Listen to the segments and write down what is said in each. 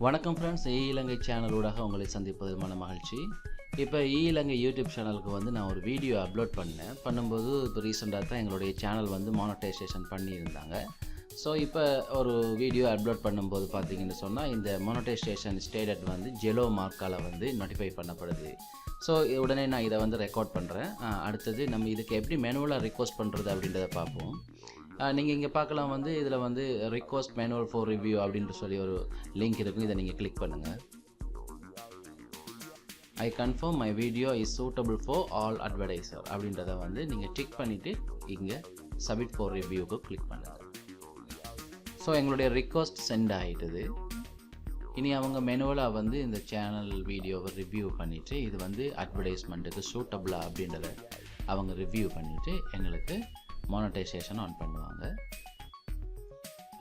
வணக்கம் ஃப்ரெண்ட்ஸ், இலங்கை சேனலூடாக உங்களை சந்திப்பதில் மன மகிழ்ச்சி. இப்போ இலங்கை யூடியூப் சேனலுக்கு வந்து நான் ஒரு வீடியோ அப்லோட் பண்ணும்போது இப்போ ரீசெண்டாக தான் எங்களுடைய சேனல் வந்து மானிட்டைசேஷன் பண்ணியிருந்தாங்க. ஸோ இப்போ ஒரு வீடியோ அப்லோட் பண்ணும்போது பார்த்தீங்கன்னு சொன்னால் இந்த மானிட்டைசேஷன் ஸ்டேட்டட் வந்து ஜெலோ மார்க்கால் வந்து நோட்டிஃபை பண்ணப்படுது. ஸோ உடனே நான் இதை வந்து ரெக்கார்ட் பண்ணுறேன். அடுத்தது நம்ம இதுக்கு எப்படி மேனுவலாக ரிக்வஸ்ட் பண்ணுறது அப்படின்றத பார்ப்போம். நீங்கள் இங்கே பார்க்கலாம் வந்து இதில் வந்து ரிக்வஸ்ட் மேனுவல் ஃபார் ரிவ்யூ அப்படின்ட்டு சொல்லி ஒரு லிங்க் இருக்கும். இதை நீங்கள் கிளிக் பண்ணுங்கள். ஐ confirm my video is suitable for all advertiser அப்படின்றத வந்து நீங்கள் டிக் பண்ணிவிட்டு இங்கே சப்மிட் ஃபார் ரிவ்யூக்கு கிளிக் பண்ணுங்கள். ஸோ எங்களுடைய ரிக்வஸ்ட் சென்ட் ஆகிட்டுது. இனி அவங்க மெனுவலாக வந்து இந்த சேனல் வீடியோவை ரிவ்யூ பண்ணிவிட்டு இது வந்து அட்வர்டைஸ்மெண்ட்டுக்கு சூட்டபிளா அப்படின்றத அவங்க ரிவ்யூ பண்ணிவிட்டு எங்களுக்கு மானிட்டைசேஷன் ஆன் பண்ணுவாங்க.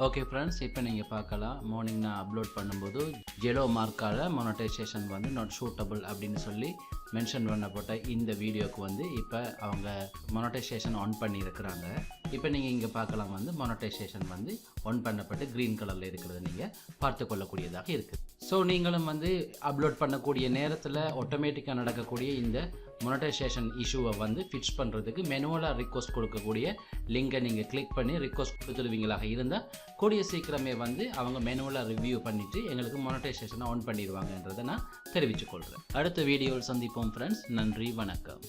ஓகே ஃப்ரெண்ட்ஸ், இப்போ நீங்கள் பார்க்கலாம் மார்னிங் நான் அப்லோட் பண்ணும்போது ஜெலோ மார்க்கால் மானிட்டைசேஷன் வந்து நாட் சூட்டபிள் அப்படின்னு சொல்லி மென்ஷன் பண்ணப்பட்ட இந்த வீடியோக்கு வந்து இப்போ அவங்க மானிட்டைசேஷன் ஆன் பண்ணியிருக்கிறாங்க. இப்போ நீங்கள் இங்கே பார்க்கலாம் வந்து மானிட்டைசேஷன் வந்து ஆன் பண்ணப்பட்டு க்ரீன் கலரில் இருக்கிறத நீங்கள் பார்த்து கொள்ளக்கூடியதாக இருக்குது. ஸோ நீங்களும் வந்து அப்லோட் பண்ணக்கூடிய நேரத்தில் ஆட்டோமேட்டிக்காக நடக்கக்கூடிய இந்த மானிட்டைசேஷன் இஷ்யூவை வந்து ஃபிக்ஸ் பண்ணுறதுக்கு மெனுவலாக ரிக்வஸ்ட் கொடுக்கக்கூடிய லிங்கை நீங்கள் கிளிக் பண்ணி ரிக்வஸ்ட் கொடுத்துருவீங்களாக இருந்தால் கூடிய சீக்கிரமே வந்து அவங்க மெனுவலாக ரிவ்யூ பண்ணிவிட்டு எங்களுக்கு மானிட்டைசேஷனை ஆன் பண்ணிடுவாங்கன்றதை நான் தெரிவித்துக்கொள்கிறேன். அடுத்த வீடியோவில் சந்திப்போம் ஃப்ரெண்ட்ஸ். நன்றி, வணக்கம்.